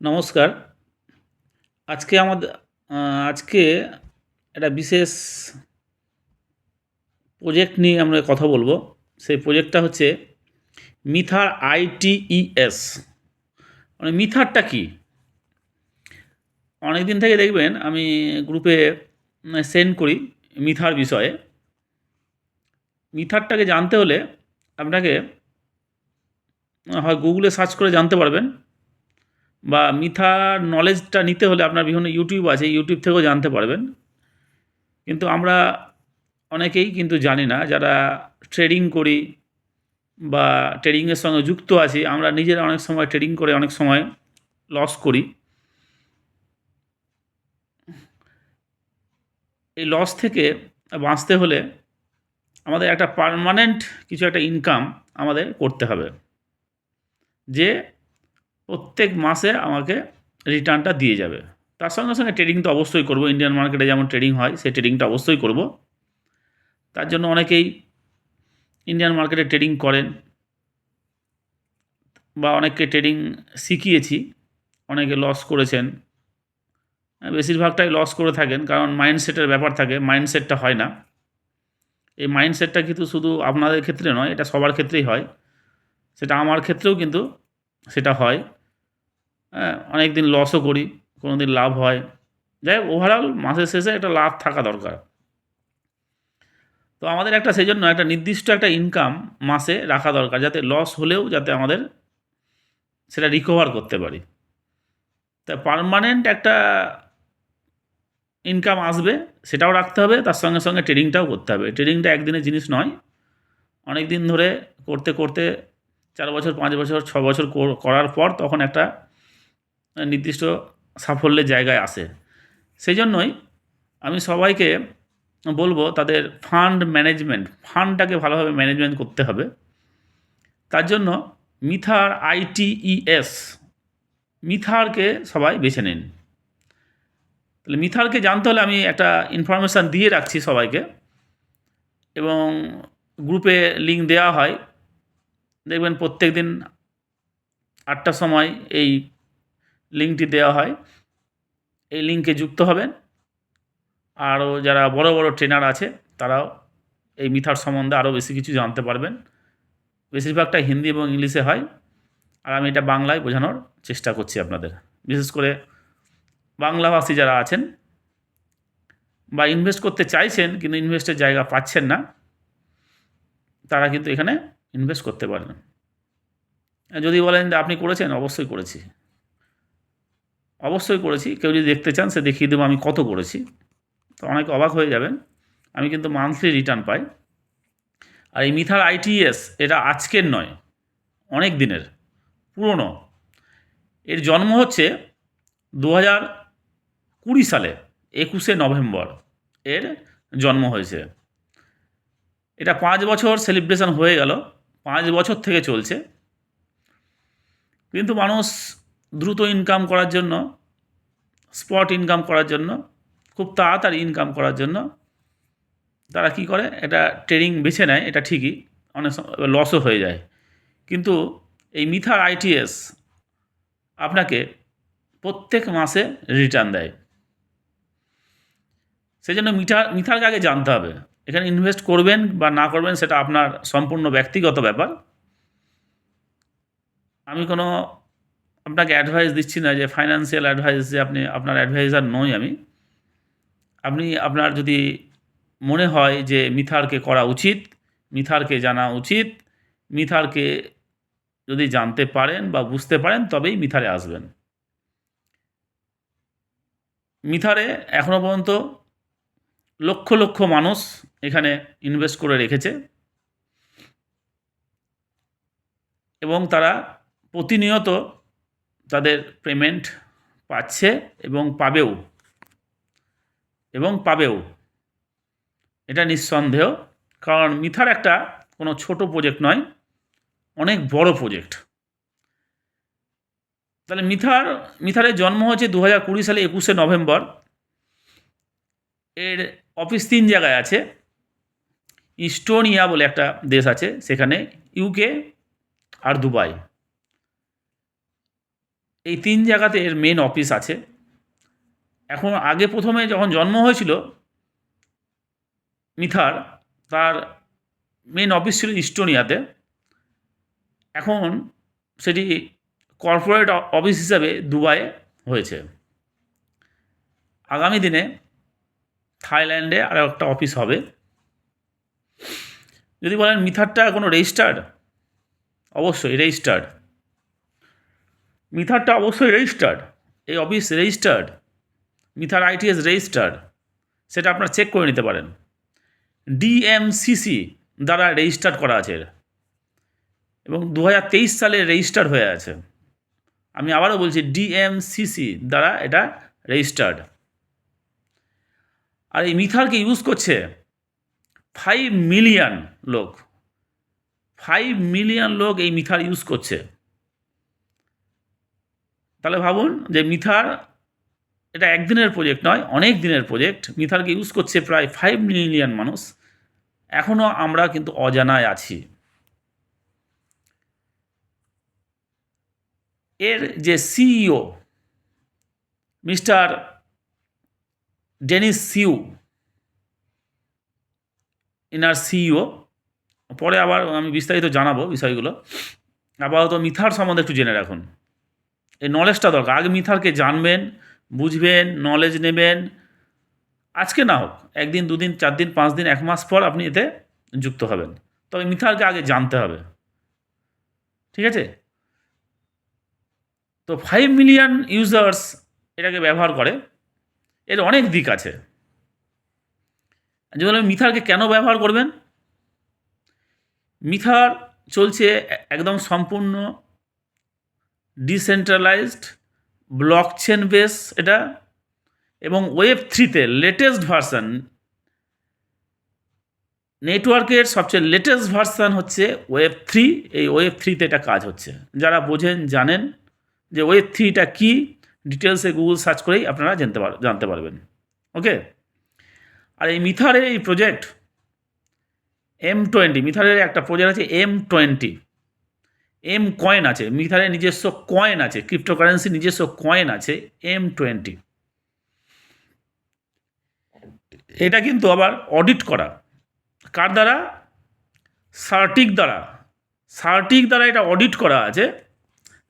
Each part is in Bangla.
নমস্কার। আজকে আমাদের আজকে একটা বিশেষ প্রজেক্ট নিয়ে আমরা কথা বলবো। সেই প্রজেক্টটা হচ্ছে মিথার ITES। মানে মিথারটা কি? অনেক দিন থেকে দেখবেন আমি গ্রুপে সেন্ড করি মিথার বিষয়ে। মিথারটাকে জানতে হলে আপনাকে হয় গুগলে সার্চ করে জানতে পারবেন, বা মিথার নলেজটা নিতে হলে আপনার বিভিন্ন ইউটিউব আছে, ইউটিউব থেকেও জানতে পারবেন। কিন্তু আমরা অনেকেই কিন্তু জানি না, যারা ট্রেডিং করি বা ট্রেডিংয়ের সঙ্গে যুক্ত আছি, আমরা নিজেরা অনেক সময় ট্রেডিং করে অনেক সময় লস করি। এই লস থেকে বাঁচতে হলে আমাদের একটা পার্মানেন্ট কিছু একটা ইনকাম আমাদের করতে হবে, যে প্রত্যেক মাসে আমাকে রিটার্নটা দিয়ে যাবে। তার সঙ্গে সঙ্গে ট্রেডিং তো অবশ্যই করব, ইন্ডিয়ান মার্কেটে যেমন ট্রেডিং হয় সেই ট্রেডিংটা অবশ্যই করব। তার জন্য অনেকেই ইন্ডিয়ান মার্কেটে ট্রেডিং করেন, বা অনেককে ট্রেডিং শিখিয়েছি, অনেকে লস করেছেন। বেশিরভাগটাই লস করে থাকেন, কারণ মাইন্ডসেটের ব্যাপার থাকে, মাইন্ডসেটটা হয় না। এই মাইন্ডসেটটা কিন্তু শুধু আপনাদের ক্ষেত্রে নয়, এটা সবার ক্ষেত্রেই হয়। সেটা আমার ক্ষেত্রেও কিন্তু সেটা হয়। হ্যাঁ, অনেক দিন লসও করি, কোনো দিন লাভ হয়। যাই হোক, ওভারঅল মাসের শেষে একটা লাভ থাকা দরকার। তো আমাদের একটা সেজন্য একটা নির্দিষ্ট একটা ইনকাম মাসে রাখা দরকার, যাতে লস হলেও যাতে আমাদের সেটা রিকভার করতে পারি। তা পার্মানেন্ট একটা ইনকাম আসবে, সেটাও রাখতে হবে, তার সঙ্গে সঙ্গে ট্রেডিংটাও করতে হবে। ট্রেডিংটা একদিনের জিনিস নয়, অনেক দিন ধরে করতে করতে 4 বছর 5 বছর 6 বছর করার পর তখন একটা নির্দিষ্ট সাফল্যের জায়গায় আসে। সেই জন্যই আমি সবাইকে বলবো, তাদের ফান্ডটাকে ভালোভাবে ম্যানেজমেন্ট করতে হবে। তার জন্য মিথার ITES, মিথারকে সবাই বেছে নিন। তাহলে মিথারকে জানতে হলে আমি একটা ইনফরমেশান দিয়ে রাখছি সবাইকে, এবং গ্রুপে লিঙ্ক দেওয়া হয়। দেখবেন প্রত্যেক দিন 8টার সময় এই লিঙ্কটি দেওয়া হয়। এই লিঙ্কে যুক্ত হবেন। আরও যারা বড় বড় ট্রেনার আছে, তারাও এই মিথার সম্বন্ধে আরও বেশি কিছু জানতে পারবেন। বেশিরভাগটা হিন্দি এবং ইংলিশে হয়, আর আমি এটা বাংলায় বোঝানোর চেষ্টা করছি আপনাদের। বিশেষ করে বাংলাভাষী যারা আছেন বা ইনভেস্ট করতে চাইছেন কিন্তু ইনভেস্টের জায়গা পাচ্ছেন না, তারা কিন্তু এখানে ইনভেস্ট করতে পারেন। যদি বলেন যে আপনি করেছেন, অবশ্যই করেছি, অবশ্যই করেছি। কেউ যদি দেখতে চান, সে দেখিয়ে দেবো আমি কত করেছি। তো অনেকে অবাক হয়ে যাবেন, আমি কিন্তু মান্থলি রিটার্ন পাই। আর এই মিথার ITES এটা আজকের নয়, অনেক দিনের পুরনো। এর জন্ম হচ্ছে 2020 সালে 21শে নভেম্বর এর জন্ম হয়েছে। এটা 5 বছর সেলিব্রেশন হয়ে গেল, 5 বছর থেকে চলছে। কিন্তু মানুষ দ্রুত ইনকাম করার জন্য, স্পট ইনকাম করার জন্য, খুব তাড়াতাড়ি ইনকাম করার জন্য তারা কি করে, এটা ট্রেডিং বেছে নেয়। এটা ঠিকই, অনেক সময় লসও হয়ে যায়। কিন্তু এই মিথার ITES আপনাকে প্রত্যেক মাসে রিটার্ন দেয়। সেজন্য মিথারকে আগে জানতে হবে। এখানে ইনভেস্ট করবেন বা না করবেন সেটা আপনার সম্পূর্ণ ব্যক্তিগত ব্যাপার। আমি কোনো আপনাকে অ্যাডভাইস দিচ্ছি না, যে ফাইন্যান্সিয়াল অ্যাডভাইস, যে আপনি আপনার অ্যাডভাইজার নই আমি। আপনি আপনার যদি মনে হয় যে মিথারকে করা উচিত, মিথারকে জানা উচিত, মিথারকে যদি জানতে পারেন বা বুঝতে পারেন, তবেই মিথারে আসবেন। মিথারে এখনও পর্যন্ত লক্ষ লক্ষ মানুষ এখানে ইনভেস্ট করে রেখেছে, এবং তারা প্রতিনিয়ত তাদের পেমেন্ট পাচ্ছে এবং পাবেও, এটা নিঃসন্দেহ। কারণ মিথার একটা কোনো ছোট প্রজেক্ট নয়, অনেক বড় প্রজেক্ট। তাহলে মিথারের জন্ম হয়েছে 2020 সালে 21শে নভেম্বর। এর অফিস 3 জায়গায় আছে। ইস্টোনিয়া বলে একটা দেশ আছে সেখানে, UK আর দুবাই। এই 3 জায়গাতে এর মেন অফিস আছে। এখন আগে প্রথমে যখন জন্ম হয়েছিল মিথার, তার মেন অফিস ছিল ইস্টোনিয়াতে। এখন সেটি কর্পোরেট অফিস হিসাবে দুবাইয়ে হয়েছে। আগামী দিনে থাইল্যান্ডে আরও একটা অফিস হবে। যদি বলেন মিথারটা কোনো রেজিস্টার্ড, অবশ্যই রেজিস্টার্ড। মিথারটা অবশ্যই রেজিস্টার্ড, এই অফিস রেজিস্টার্ড, মিথার আইটিএস রেজিস্টার্ড, সেটা আপনারা চেক করে নিতে পারেন। ডিএমসিসি দ্বারা রেজিস্টার্ড করা আছে এবং 2023 সালে রেজিস্টার্ড হয়ে আছে। আমি আবারও বলছি, ডিএমসিসি দ্বারা এটা রেজিস্টার্ড। আর এই মিথারকে ইউজ করছে 5 মিলিয়ন লোক। 5 মিলিয়ন লোক এই মিথার ইউজ করছে। তাহলে ভাবুন যে মিথার এটা একদিনের প্রজেক্ট নয়, অনেক দিনের প্রজেক্ট। মিথারকে ইউজ করছে প্রায় 5 মিলিয়ন মানুষ। এখনও আমরা কিন্তু অজানায় আছি। এর যে সিইও মিস্টার ডেনিস সিউ, ইনার সিইও, পরে আবার আমি বিস্তারিত জানাবো বিষয়গুলো। আপাতত মিথার সম্বন্ধে একটু জেনে রাখুন। এই নলেজটা দরকার। আগে মিথারকে জানবেন, বুঝবেন, নলেজ নেবেন। আজকে না হোক, 1 দিন 2 দিন 4 দিন 5 দিন 1 মাস পর আপনি এতে যুক্ত হবেন। তবে মিথারকে আগে জানতে হবে, ঠিক আছে? তো 5 মিলিয়ন ইউজার্স এটাকে ব্যবহার করে। এর অনেক দিক আছে। যে বলবেন মিথারকে কেন ব্যবহার করবেন? মিথার চলছে একদম সম্পূর্ণ ডিসেন্ট্রালাইজড ব্লকচেন বেস এটা, এবং Web3-তে লেটেস্ট ভার্সান, নেটওয়ার্কের সবচেয়ে লেটেস্ট ভার্সান হচ্ছে Web3। এই Web3-তে এটা কাজ হচ্ছে। যারা বোঝেন, জানেন যে Web3টা কী, ডিটেলসে গুগল সার্চ করেই আপনারা জানতে পারবেন। ওকে। আর এই মিথারের এই প্রজেক্ট M20, মিথারের একটা প্রজেক্ট আছে M20, এম কয়েন আছে। মিথারের নিজস্ব কয়েন আছে, ক্রিপ্টোকারেন্সি নিজস্ব কয়েন আছে M20। এটা কিন্তু আবার অডিট করা কার দ্বারা? সার্টিক দ্বারা। সার্টিক দ্বারা এটা অডিট করা আছে।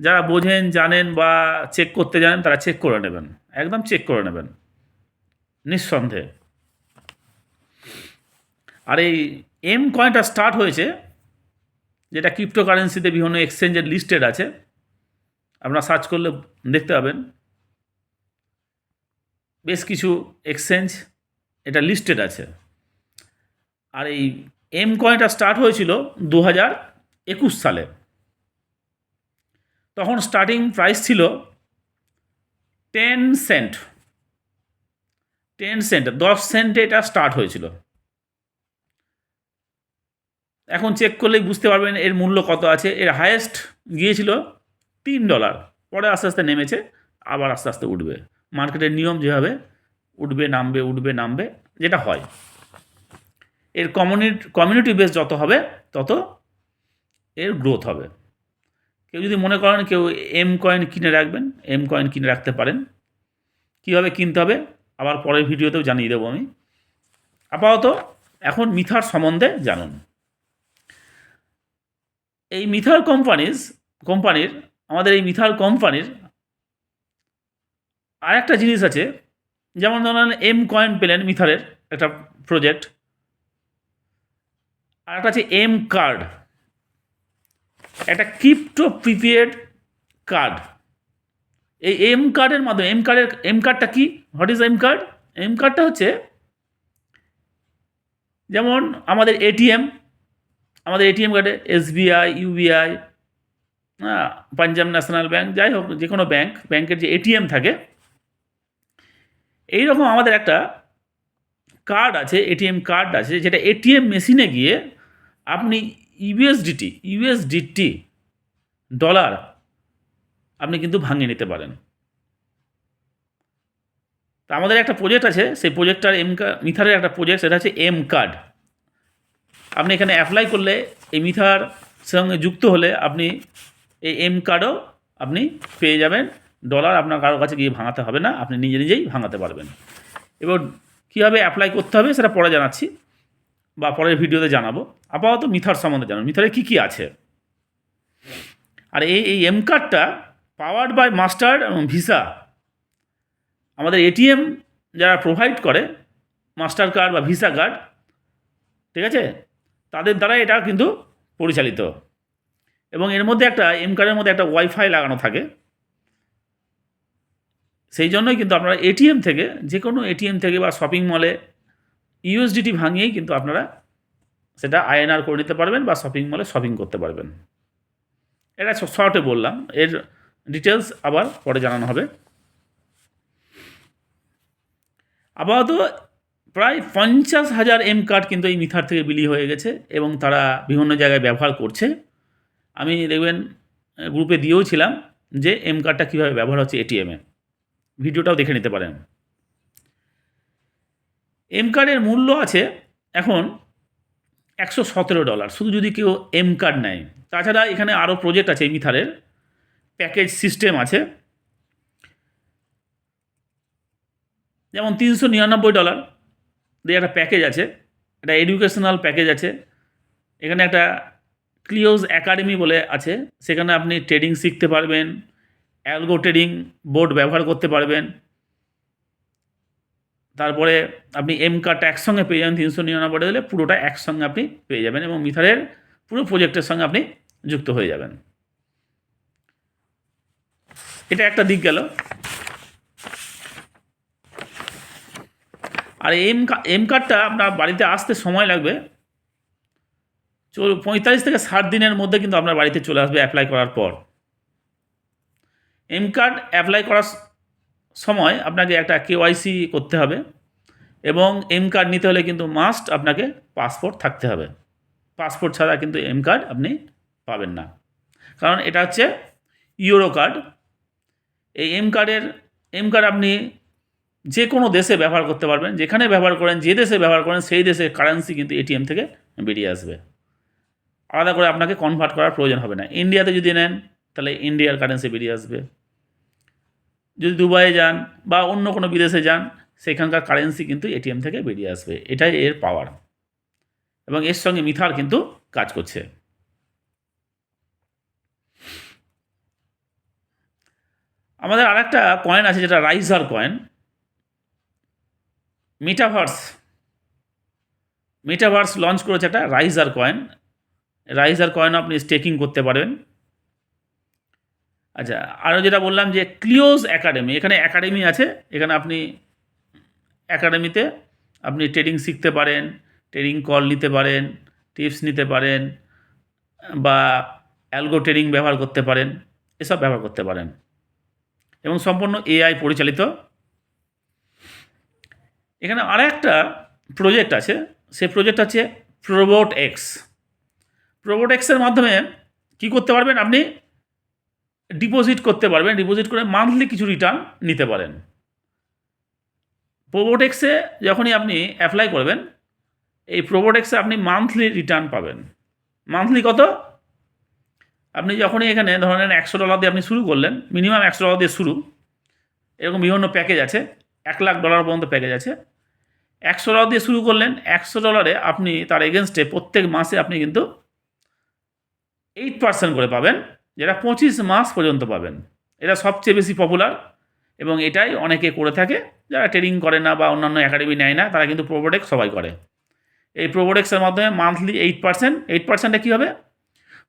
যারা বোঝেন, জানেন বা চেক করতে জানেন তারা চেক করে নেবেন, একদম চেক করে নেবেন নিঃসন্দেহে। আর এই এম কয়েনটা স্টার্ট হয়েছে, যেটা ক্রিপ্টোকারেন্সিতে বিভিন্ন এক্সচেঞ্জের লিস্টেড আছে। আপনারা সার্চ করলে দেখতে পাবেন বেশ কিছু এক্সচেঞ্জ এটা লিস্টেড আছে। আর এই এম কয়েনটা স্টার্ট হয়েছিল 2021 সালে। তখন স্টার্টিং প্রাইস ছিল 10 সেন্ট। 10 সেন্টে এটা স্টার্ট হয়েছিল। এখন চেক করলেই বুঝতে পারবেন এর মূল্য কত আছে। এর হায়েস্ট গিয়েছিল $3, পরে আস্তে আস্তে নেমেছে, আবার আস্তে আস্তে উঠবে। মার্কেটের নিয়ম যেভাবে উঠবে নামবে, যেটা হয়। এর কমিউনিটি বেস যত হবে তত এর গ্রোথ হবে। কেউ যদি মনে করেন কেউ এম কয়েন কিনে রাখবেন, এম কয়েন কিনে রাখতে পারেন। কীভাবে কিনতে হবে আবার পরের ভিডিওতেও জানিয়ে দেবো আমি। আপাতত এখন মিথার সম্বন্ধে জানুন। এই মিথার কোম্পানির আমাদের এই মিথার কোম্পানির আরেকটা জিনিস আছে। যেমন ধরেন এম কয়েন পেলেন, মিথারের একটা প্রজেক্ট। আরেকটা আছে এম কার্ড, একটা ক্রিপ্টো প্রিপেড কার্ড। এই এম কার্ডের মাধ্যমে, এম কার্ডটা কি? What is M card? M কার্ডটা হচ্ছে যেমন আমাদের এটিএম কার্ডে SBI, UBI, Punjab national bank, যাই হোক যে কোনো ব্যাংকের যে এটিএম থাকে, এইরকম আমাদের একটা কার্ড আছে, এটিএম কার্ড আছে, যেটা এটিএম মেশিনে গিয়ে আপনি ইউএসডিটি ডলার আপনি কিন্তু ভাঙিয়ে নিতে পারেন। তা আমাদের একটা প্রজেক্ট আছে, সেই প্রজেক্টটার মিথারের একটা প্রজেক্ট, সেটা হচ্ছে এম কার্ড। আপনি এখানে অ্যাপ্লাই করলে, এই মিথার সঙ্গে যুক্ত হলে আপনি এই এম কার্ডও আপনি পেয়ে যাবেন। ডলার আপনার কারোর কাছে গিয়ে ভাঙাতে হবে না, আপনি নিজে নিজেই ভাঙাতে পারবেন। এবার কীভাবে অ্যাপ্লাই করতে হবে সেটা পরে জানাচ্ছি বা পরের ভিডিওতে জানাবো। আপাতত মিথার সম্বন্ধে জানাবো, মিথারে কী কী আছে। আর এই এম কার্ডটা পাওয়ার্ড বাই মাস্টার এবং ভিসা, আমাদের এটিএম যারা প্রোভাইড করে মাস্টার কার্ড বা ভিসা কার্ড, ঠিক আছে, তাদের দ্বারা এটা কিন্তু পরিচালিত। এবং এর মধ্যে একটা এম কার্ডের মধ্যে একটা ওয়াইফাই লাগানো থাকে, সেই জন্যই কিন্তু আপনারা এটিএম থেকে, যে কোনো এটিএম থেকে বা শপিং মলে ইউএসডিটি ভাঙিয়েই কিন্তু আপনারা সেটা আইএনআর করে নিতে পারবেন বা শপিং মলে শপিং করতে পারবেন। এটা শর্টে বললাম, এর ডিটেলস আবার পরে জানানো হবে। আপাতত প্রায় 50,000 এম কার্ড কিন্তু এই মিথার থেকে বিলি হয়ে গেছে এবং তারা বিভিন্ন জায়গায় ব্যবহার করছে। আমি দেখবেন গ্রুপে দিয়েও ছিলাম যে এম কার্ডটা কীভাবে ব্যবহার হচ্ছে এটিএমে, ভিডিওটাও দেখে নিতে পারেন। এম কার্ডের মূল্য আছে এখন $117 শুধু যদি কেউ এম কার্ড নেয়। তাছাড়া এখানে আরও প্রজেক্ট আছে, এই মিথারের প্যাকেজ সিস্টেম আছে, যেমন $399 দিয়ে একটা প্যাকেজ আছে, একটা এডুকেশনাল প্যাকেজ আছে। এখানে একটা ক্লিওজ একাডেমি বলে আছে, সেখানে আপনি ট্রেডিং শিখতে পারবেন, অ্যালগো ট্রেডিং বোর্ড ব্যবহার করতে পারবেন। তারপরে আপনি এম কার্ডটা একসঙ্গে পেয়ে যাবেন, $399 দিলে পুরোটা একসঙ্গে আপনি পেয়ে যাবেন এবং মিথারের পুরো প্রজেক্টের সঙ্গে আপনি যুক্ত হয়ে যাবেন। এটা একটা দিক গেল। আর এম কার্ডটা আপনার বাড়িতে আসতে সময় লাগবে 45 থেকে 60 দিনের মধ্যে কিন্তু আপনার বাড়িতে চলে আসবে অ্যাপ্লাই করার পর। এম কার্ড অ্যাপ্লাই করার সময় আপনাকে একটা কেওয়াইসি করতে হবে এবং এম কার্ড নিতে হলে কিন্তু মাস্ট আপনাকে পাসপোর্ট থাকতে হবে। পাসপোর্ট ছাড়া কিন্তু এম কার্ড আপনি পাবেন না, কারণ এটা হচ্ছে ইউরো কার্ড। এই এম কার্ড আপনি যে কোনো দেশে ব্যবহার করতে পারবেন, যেখানে ব্যবহার করেন, যে দেশে ব্যবহার করেন সেই দেশের কারেন্সি কিন্তু এটিএম থেকে বেরিয়ে আসবে, আলাদা করে আপনাকে কনভার্ট করার প্রয়োজন হবে না। ইন্ডিয়াতে যদি নেন তাহলে ইন্ডিয়ার কারেন্সি বেরিয়ে আসবে, যদি দুবাইয়ে যান বা অন্য কোনো বিদেশে যান সেখানকার কারেন্সি কিন্তু এটিএম থেকে বেরিয়ে আসবে। এটাই এর পাওয়ার এবং এর সঙ্গে মিথার কিন্তু কাজ করছে। আমাদের আর একটা কয়েন আছে যেটা রাইজার কয়েন, মেটাভার্স লঞ্চ করেছে একটা রাইজার কয়েন আপনি স্টেকিং করতে পারবেন। আচ্ছা, আরও যেটা বললাম যে ক্লিওজ একাডেমি, এখানে একাডেমি আছে, এখানে আপনি একাডেমিতে আপনি ট্রেডিং শিখতে পারেন, ট্রেডিং কল নিতে পারেন, টিপস নিতে পারেন বা অ্যালগো ট্রেডিং ব্যবহার করতে পারেন, এসব ব্যবহার করতে পারেন এবং সম্পূর্ণ এআই পরিচালিত। এখানে আর একটা প্রজেক্ট আছে, সেই প্রজেক্ট আছে প্রোবোটেক্সের মাধ্যমে কি করতে পারবেন, আপনি ডিপোজিট করতে পারবেন, ডিপোজিট করে মান্থলি কিছু রিটার্ন নিতে পারেন। প্রোবোটেক্সে যখনই আপনি অ্যাপ্লাই করবেন, এই প্রোবোটেক্সে আপনি মান্থলি রিটার্ন পাবেন। মান্থলি কত? আপনি যখনই এখানে ধরেন $100 দিয়ে আপনি শুরু করলেন, মিনিমাম $100 দিয়ে শুরু, এরকম বিভিন্ন প্যাকেজ আছে, $1,00,000 পর্যন্ত প্যাকেজ আছে। $100 দিয়ে শুরু করলেন, $100 আপনি তার এগেনস্টে প্রত্যেক মাসে আপনি কিন্তু 8% করে পাবেন, যেটা 25 মাস পর্যন্ত পাবেন। এটা সবচেয়ে বেশি পপুলার এবং এটাই অনেকে করে থাকে, যারা ট্রেডিং করে না বা অন্যান্য একাডেমি নেয় না তারা কিন্তু প্রোবোটেক্স সবাই করে। এই প্রোবোটেক্সের মাধ্যমে মান্থলি 8%, কী হবে,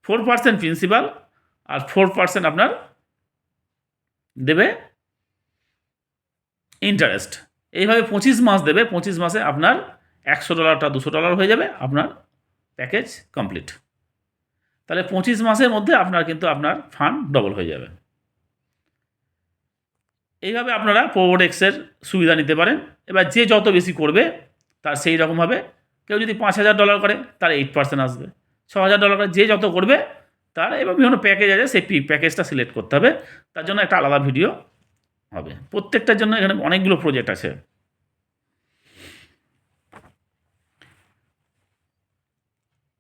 4% প্রিন্সিপাল আর 4% আপনার দেবে ইন্টারেস্ট। এইভাবে 25 মাস দেবে, 25 মাসে আপনার $100টা $200 হয়ে যাবে, আপনার প্যাকেজ কমপ্লিট। তাহলে 25 মাসের মধ্যে আপনার কিন্তু আপনার ফান্ড ডবল হয়ে যাবে। এইভাবে আপনারা প্রোবোটেক্সের সুবিধা নিতে পারেন। এবার যে যত বেশি করবে তার সেই রকমভাবে, কেউ যদি $5,000 করে তার 8% আসবে, $6,000 করে যে যত করবে তার, এবং বিভিন্ন প্যাকেজ আছে, সেই প্যাকেজটা সিলেক্ট করতে হবে, তার জন্য একটা আলাদা ভিডিও হবে। প্রত্যেকটার জন্য এখানে অনেকগুলো প্রজেক্ট আছে।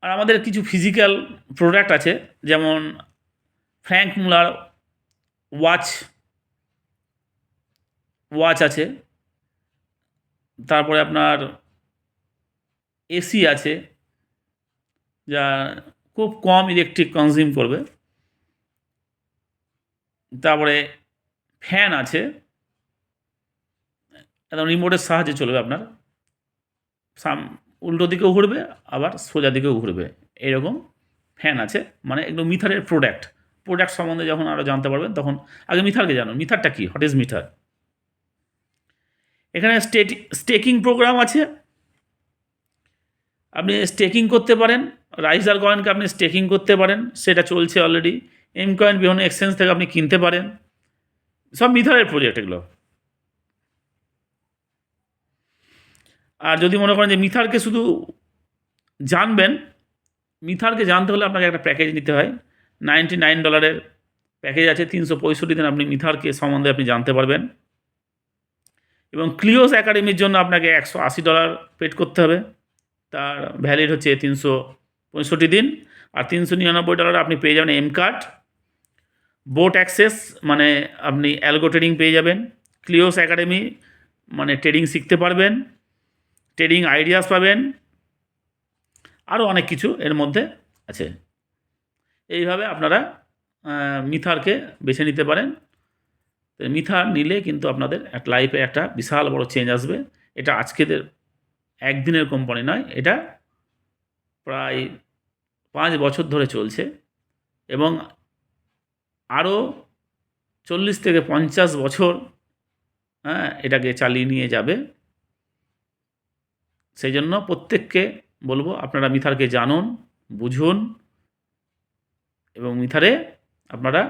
আর আমাদের কিছু ফিজিক্যাল প্রোডাক্ট আছে, যেমন ফ্র্যাঙ্ক মুলার ওয়াচ আছে, তারপরে আপনার এসি আছে, যা খুব কম ইলেকট্রিক কনজিউম করবে, তারপরে ফ্যান আছে, একদম রিমোটের সাহায্যে চলবে, আপনার উল্টো দিকেও ঘুরবে আবার সোজা দিকেও ঘুরবে, এরকম ফ্যান আছে। মানে এগুলো মিথারের প্রোডাক্ট সম্বন্ধে যখন আরও জানতে পারবেন তখন আগে মিথারকে জানুন। মিথারটা কি, হোয়াট ইজ মিথার? এখানে স্টেকিং প্রোগ্রাম আছে, আপনি স্টেকিং করতে পারেন, রাইজার কয়েনকে আপনি স্টেকিং করতে পারেন, সেটা চলছে অলরেডি। এম কয়েন বিভিন্ন এক্সচেঞ্জ থেকে আপনি কিনতে পারেন, সব মিথারের প্রজেক্ট এগুলো। আর যদি মনে করেন যে মিথারকে শুধু জানবেন, মিথারকে জানতে হলে আপনাকে একটা প্যাকেজ নিতে হয়, $99 প্যাকেজ আছে, 365 দিন আপনি মিথারকে সম্বন্ধে আপনি জানতে পারবেন। এবং ক্লিওস একাডেমির জন্য আপনাকে $180 পেড করতে হবে, তার ভ্যালিড হচ্ছে 365 দিন। আর $399 আপনি পেয়ে যাবেন এম কার্ড, বোট অ্যাক্সেস, মানে আপনি অ্যালগো ট্রেডিং পেয়ে যাবেন, ক্লিওস একাডেমি মানে ট্রেডিং শিখতে পারবেন, ট্রেডিং আইডিয়াস পাবেন, আরও অনেক কিছু এর মধ্যে আছে। এইভাবে আপনারা মিথারকে বেছে নিতে পারেন। মিথার নিলে কিন্তু আপনাদের লাইফে একটা বিশাল বড় চেঞ্জ আসবে। এটা আজকের একদিনের কোম্পানি নয়, এটা প্রায় 5 বছর ধরে চলছে এবং আরও 40 থেকে 50 বছর এটাকে চালিয়ে নিয়ে যাবে। সেই জন্য প্রত্যেককে বলবো আপনারা মিথারকে জানুন, বুঝুন এবং মিথারে আপনারা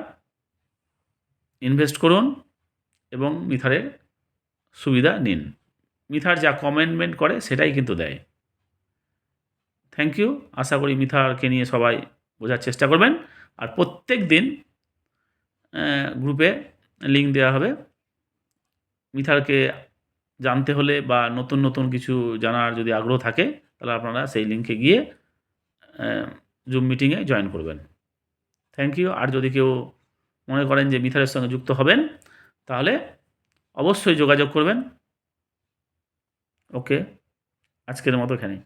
ইনভেস্ট করুন এবং মিথারের সুবিধা নিন। মিথার যা কমেন্টমেন্ট করে সেটাই কিন্তু দেয়। Thank you. আশা করি মিথারকে নিয়ে সবাই বোঝার চেষ্টা করবেন। আর প্রত্যেক দিন গ্রুপে লিঙ্ক দেওয়া হবে। মিথারকে জানতে হলে বা নতুন নতুন কিছু জানার যদি আগ্রহ থাকে তাহলে আপনারা সেই লিঙ্কে গিয়ে জুম মিটিংয়ে জয়েন করবেন। Thank you. আর যদি কেউ মনে করেন যে মিথারের সঙ্গে যুক্ত হবেন তাহলে অবশ্যই যোগাযোগ করবেন। ওকে, আজকের মতো এখানেই।